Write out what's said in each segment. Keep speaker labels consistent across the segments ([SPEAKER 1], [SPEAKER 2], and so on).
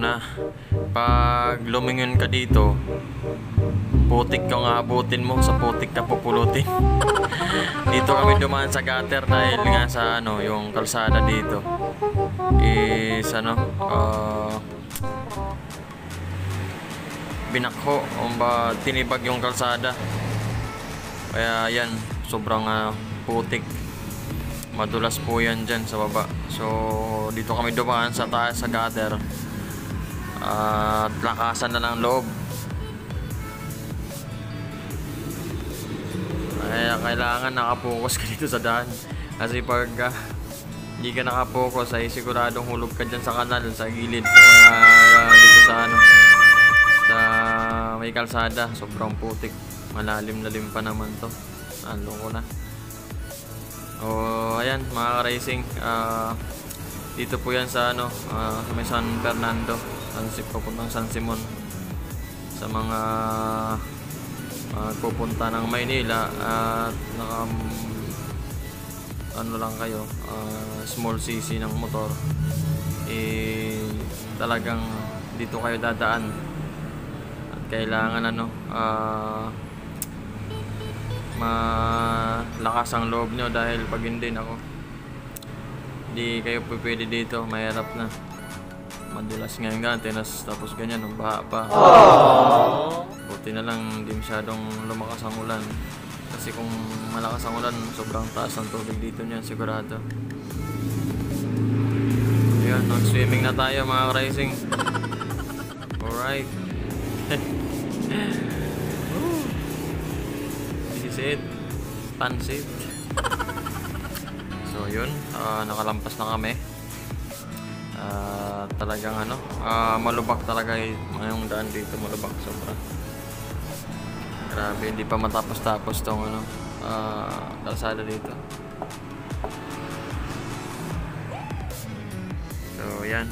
[SPEAKER 1] na. Pag lumingon ka dito, putik kang aabutin mo, sa putik ka pupulutin. Dito kami dumaan sa gutter dahil nga sa ano, yung kalsada dito is ano, binakho o ba tinibag yung kalsada. Kaya yan, sobrang putik. Madulas po yan dyan sa baba. So dito kami dumaan sa taas sa gutter. At lakasan na ng loob. Kaya kailangan nakapokus ka dito sa daan. Kasi pag hindi ka nakapokus ay siguradong hulog ka dyan sa kanal, sa gilid. Kaya dito sa ano, sa may kalsada, sobrang putik. Malalim-lalim pa naman to. Ano ko na. Ayan mga ka-racing, dito po yan sa ano, sa may San Fernando, papuntang San Simon. Sa mga pupunta ng Maynila at ano lang kayo, small cc ng motor, talagang dito kayo dadaan. At kailangan ano, malakas ang loob nyo dahil pag hindi kayo pwede dito, mahirap na. Madulas ngayon ganyan, tapos ganyan, ang baha pa. Buti na lang hindi masyadong lumakas ang ulan. Kasi kung malakas ang ulan, sobrang taas ang tubig dito niyan, sigurado. Ayun, nag-swimming na tayo mga ka-racing. Alright. This is it. Pansit. So yun, nakalampas na kami. Talagang ano, malubak talaga yung daan dito, malubak sobra. Grabe, hindi pa matapos-tapos tong ano, kalsada dito. So yan,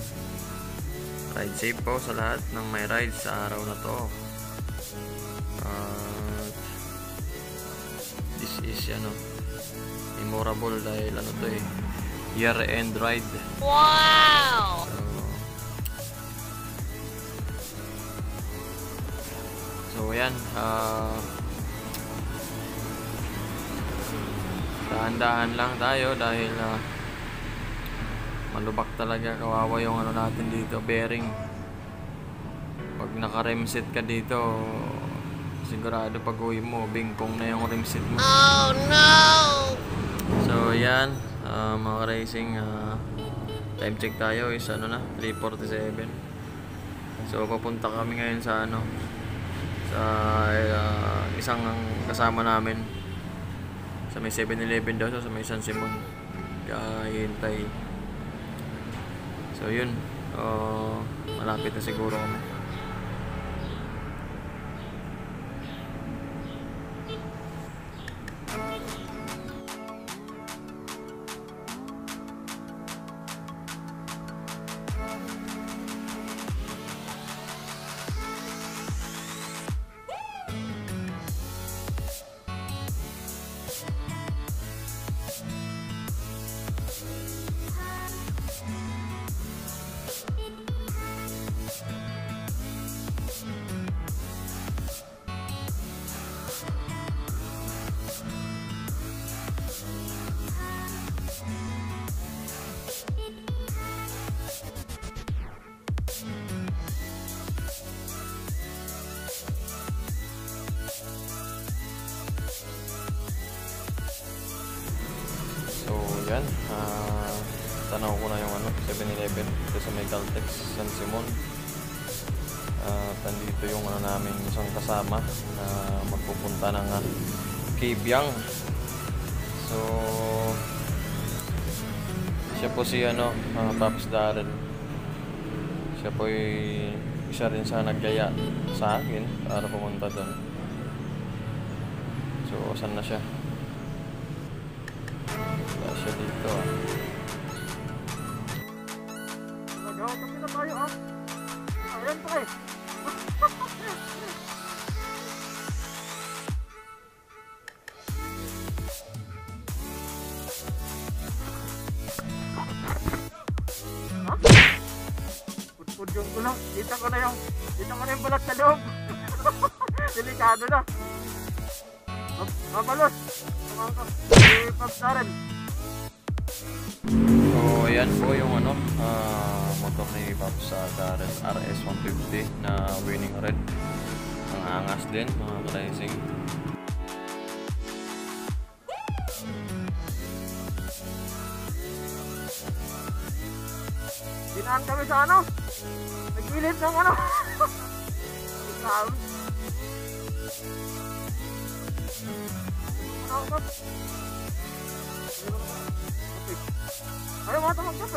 [SPEAKER 1] ride safe po sa lahat ng may ride sa araw na to. This is ano, memorable dahil ano to year-end ride.
[SPEAKER 2] Wow!
[SPEAKER 1] So yan, dahan-dahan lang tayo dahil malubak talaga, kawawa yung ano natin dito, bearing. Pag naka-remset ka dito, sigurado pag uwi mo, bingkong na yung remset mo.
[SPEAKER 2] Oh no!
[SPEAKER 1] So yan, mga racing, time check tayo is ano na, 3:47. So papunta kami ngayon sa ano, sa isang kasama namin sa may 7-Eleven daw, sa may San Simon, kahintay. So yun, malapit na siguro kami. Yan, tanaw ko na yung ano, 7-Eleven dito sa may Caltex, San Simon. Nandito yung ano namin, isang kasama na magpupunta ng Kibyang. So siya po si ano, Pops Darren. Siya po isa rin sa naggaya sa akin para pumunta doon. So saan na siya? Siya dito.
[SPEAKER 3] Kasi na tayo ayan pre. Put Yung gulong, dito ko na yung balat sa loob. Delikado na. Mabalos. Tumangkap. Si Pops Darren.
[SPEAKER 1] So, yan po yung motor ni Pops Darren RS 150 na winning red. Ang angas din mga ka-racing.
[SPEAKER 3] Dinaan kami sa nagilid ng Grabe. Ayaw mga tumagkap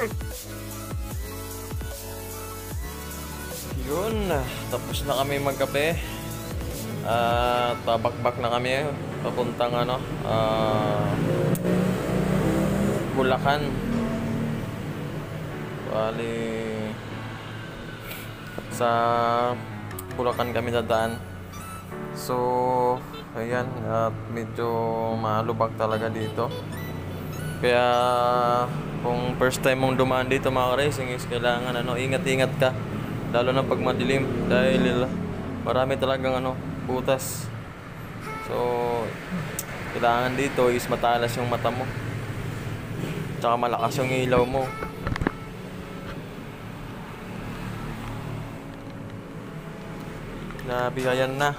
[SPEAKER 1] Yun, tapos na kami magkape. Tabakbak na kami papuntang Bulacan. Bali sa Bulacan kami dadaan. So ayan, at medyo malubak talaga dito. Kaya kung first time mong dumaan dito mga racing is kailangan ingat-ingat ka. Lalo na pag madilim dahil marami talagang butas. So kailangan dito is matalas yung mata mo. Tsaka malakas yung ilaw mo. Nabigayan na.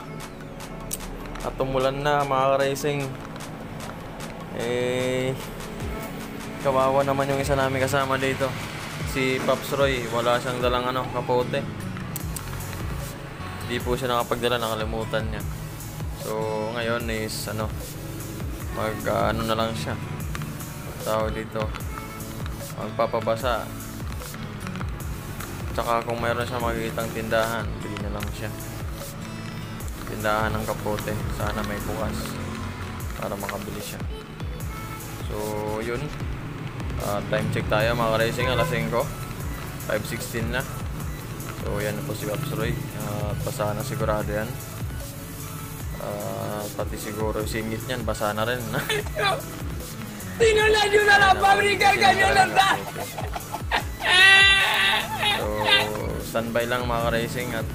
[SPEAKER 1] At tumulan na mga racing. Kawawa naman yung isa namin kasama dito. Si Pops Roy, wala siyang dalang kapote. Hindi po siya nakapagdala, nakalimutan niya. So ngayon is na lang siya. Tawag dito, magpapabasa. Tsaka kung mayroon siya makikitang tindahan, bili na lang siya. Tindahan ng kapote, sana may bukas para makabili siya. So yun, time check tayo mga racing, alas 5, 5:16 na. So yan po si Pops Roy, basa na sigurado yan. Pati siguro singit niyan, basa na rin.
[SPEAKER 2] Tinulan nyo na lang, pabrikal kanyo lang na!
[SPEAKER 1] So standby lang mga racing at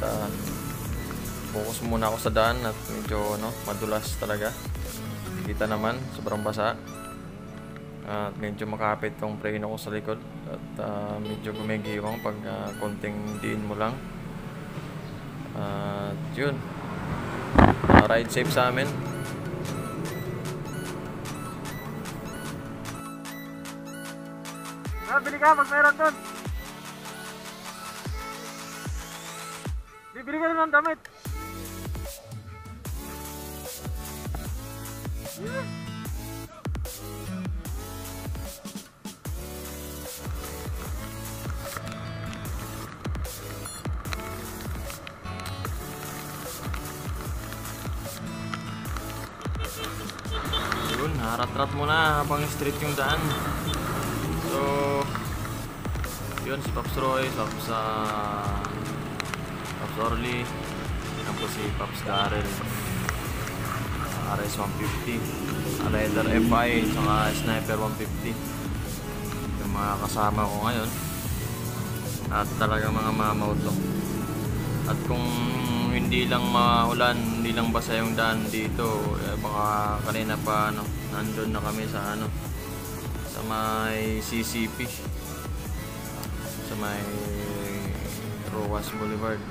[SPEAKER 1] focus muna ako sa daan at medyo madulas talaga. Kita naman, sobrang basa. At medyo makapit tong preno ko sa likod at medyo gumigiwang pag konting diin mo lang. At yun, ride safe sa amin.
[SPEAKER 3] Bili ka pag meron doon. Bibili ka rin ng damit.
[SPEAKER 1] Yun, harat-rat mo na habang straight yung daan. So yun, si Pops Roy, Pops Orly, yan po si Pops Darren, RS 150, Raider FI, saka Sniper 150. Yung mga kasama ko ngayon. At talagang mga mamaw to. At kung hindi lang maulan, hindi lang basa yung daan dito, baka kanina pa nandun na kami sa sa may CCP, sa may Roas Boulevard.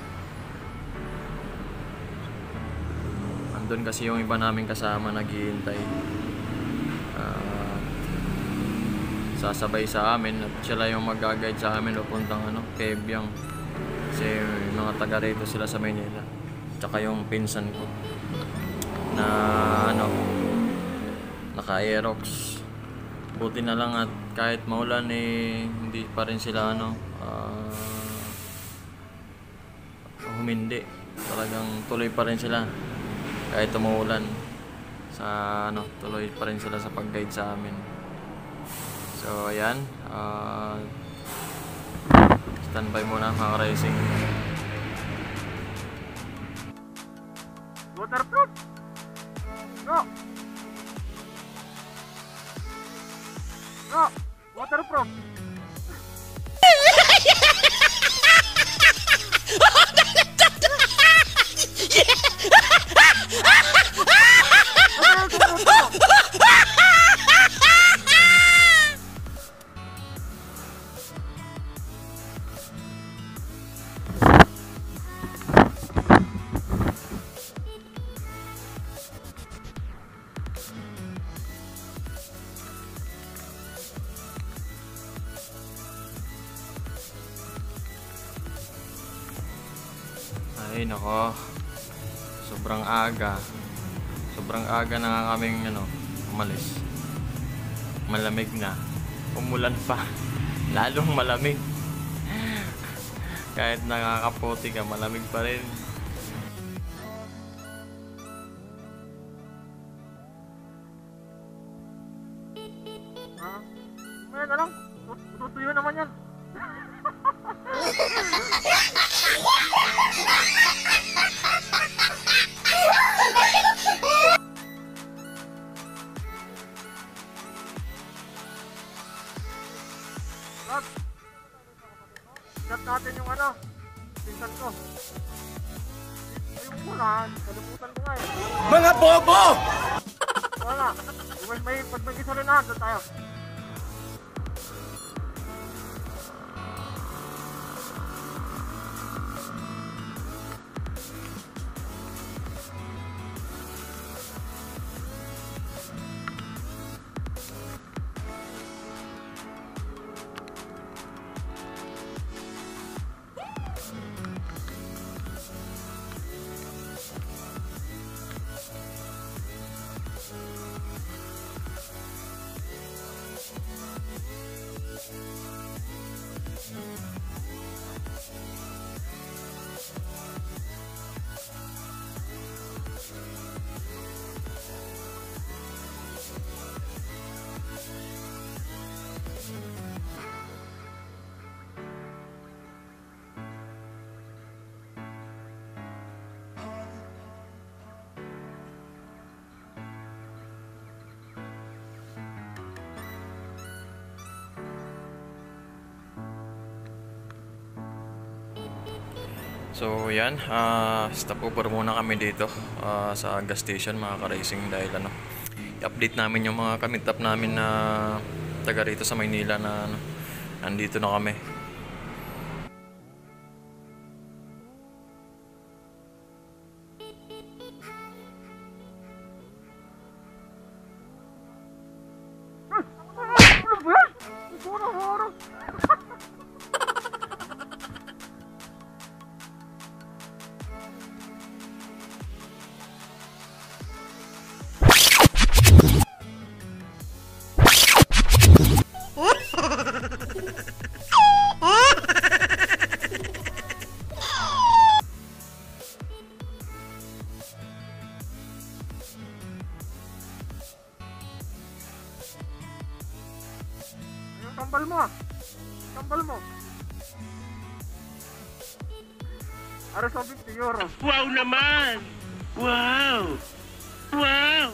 [SPEAKER 1] Andun kasi yung iba naming kasama naghihintay, sasabay sa amin at sila yung mag-guide sa amin papuntang Kebyang. Kasi yung mga taga rito sila sa Maynila. Tsaka yung pinsan ko na naka-Aerox. Buti na lang at kahit maulan hindi pa rin sila humindi. Talagang tuloy pa rin sila kahit umuulan. Tuloy pa rin sila sa pag-guide sa amin. So ayan, standby muna mga racing.
[SPEAKER 3] Waterproof. No. No. Waterproof.
[SPEAKER 1] Ay nako. Sobrang aga. Sobrang aga na nga kaming umalis. Malamig na. Umulan pa. Lalong malamig. Kahit nakakaputi ka, malamig pa rin.
[SPEAKER 3] Ha? May na lang. Tutuyo naman yan. Rob, chat natin yung pinsan ko. Yung ulan, kalimutan ko nga eh.
[SPEAKER 2] Mga bobo!
[SPEAKER 3] Wala. Pag may isa rin na, doon tayo.
[SPEAKER 1] So yan, stop over muna kami dito sa gas station mga ka-racing dahil i-update namin yung mga kamit up namin na taga rito sa Maynila na nandito na kami.
[SPEAKER 3] Ano ba yan? Horror. Yung kambal mo ah. Kambal mo. Aras €50.
[SPEAKER 2] Wow naman! Wow! Wow!